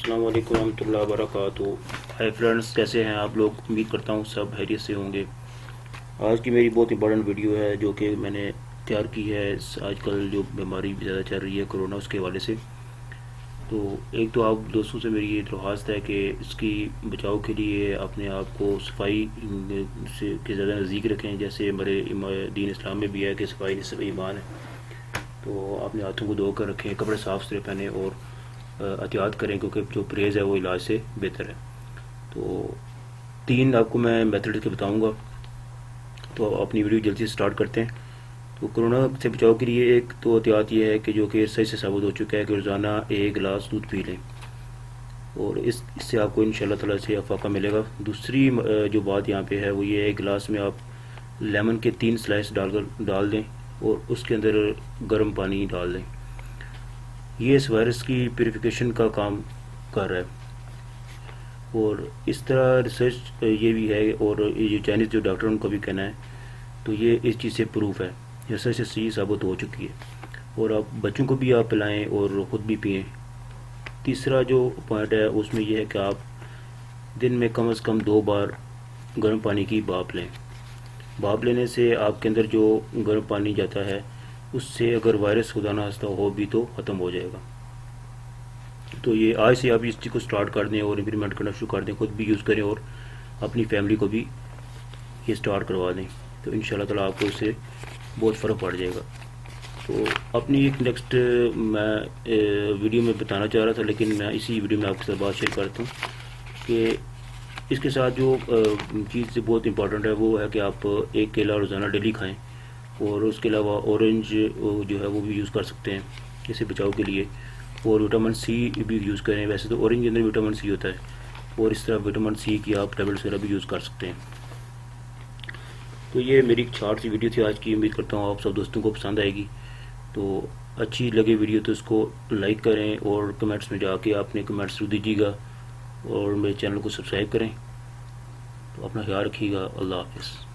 السلام علیکم ورحمۃ اللہ وبرکاتہ۔ ہائی فرینڈس، کیسے ہیں آپ لوگ؟ امید کرتا ہوں سب خیریت سے ہوں گے۔ آج کی میری بہت امپورٹنٹ ویڈیو ہے جو کہ میں نے تیار کی ہے آج کل جو بیماری زیادہ چل رہی ہے کورونا، اس کے حوالے سے۔ تو ایک تو آپ دوستوں سے میری یہ درخواست ہے کہ اس کی بچاؤ کے لیے اپنے آپ کو صفائی سے کے زیادہ نزدیک رکھیں، جیسے ہمارے دین اسلام میں بھی ہے کہ صفائی نصف ایمان ہے۔ تو اپنے ہاتھوں کو دھو کر رکھیں، کپڑے صاف ستھرے پہنیں اور احتیاط کریں، کیونکہ جو پرہیز ہے وہ علاج سے بہتر ہے۔ تو 3 آپ کو میں میتھڈ کے بتاؤں گا، تو اپنی ویڈیو جلدی سے سٹارٹ کرتے ہیں۔ تو کورونا سے بچاؤ کے لیے ایک تو احتیاط یہ ہے کہ جو کہ صحیح سے ثابت ہو چکا ہے کہ روزانہ 1 گلاس دودھ پی لیں، اور اس سے آپ کو انشاءاللہ تعالیٰ سے افاقہ ملے گا۔ دوسری جو بات یہاں پہ ہے وہ یہ ہے، 1 گلاس میں آپ لیمن کے 3 سلائس ڈال دیں اور اس کے اندر گرم پانی ڈال دیں۔ یہ اس وائرس کی پیوریفیکیشن کا کام کر رہا ہے، اور اس طرح ریسرچ یہ بھی ہے، اور یہ جو چائنیز جو ڈاکٹر ان کا بھی کہنا ہے، تو یہ اس چیز سے پروف ہے، ریسرچ سے چیز ثابت ہو چکی ہے، اور آپ بچوں کو بھی آپ پلائیں اور خود بھی پئیں۔ تیسرا جو پوائنٹ ہے اس میں یہ ہے کہ آپ دن میں کم از کم 2 بار گرم پانی کی بھاپ لیں۔ بھاپ لینے سے آپ کے اندر جو گرم پانی جاتا ہے، اس سے اگر وائرس خدا نہ خواستہ ہو بھی تو ختم ہو جائے گا۔ تو یہ آج سے آپ اس چیز کو سٹارٹ کر دیں اور امپلیمنٹ کرنا شروع کر دیں، خود بھی یوز کریں اور اپنی فیملی کو بھی یہ سٹارٹ کروا دیں، تو انشاءاللہ تعالیٰ آپ کو اس سے بہت فرق پڑ جائے گا۔ تو اپنی ایک نیکسٹ میں ویڈیو میں بتانا چاہ رہا تھا، لیکن میں اسی ویڈیو میں آپ کے ساتھ بات شیئر کرتا ہوں کہ اس کے ساتھ جو چیز بہت امپورٹنٹ ہے وہ ہے کہ آپ 1 کیلا روزانہ ڈیلی کھائیں، اور اس کے علاوہ اورنج جو ہے وہ بھی یوز کر سکتے ہیں اسے بچاؤ کے لیے، اور وٹامن سی بھی یوز کریں۔ ویسے تو اورنج کے اندر وٹامن سی ہوتا ہے، اور اس طرح وٹامن سی کی آپ ٹیبلٹس وغیرہ بھی یوز کر سکتے ہیں۔ تو یہ میری ایک شارٹ سی ویڈیو تھی آج کی، امید کرتا ہوں آپ سب دوستوں کو پسند آئے گی۔ تو اچھی لگے ویڈیو تو اس کو لائک کریں، اور کمنٹس میں جا کے اپنے کمنٹس ضرور دیجیے گا، اور میرے چینل کو سبسکرائب کریں۔ تو اپنا خیال رکھیے گا۔ اللہ حافظ۔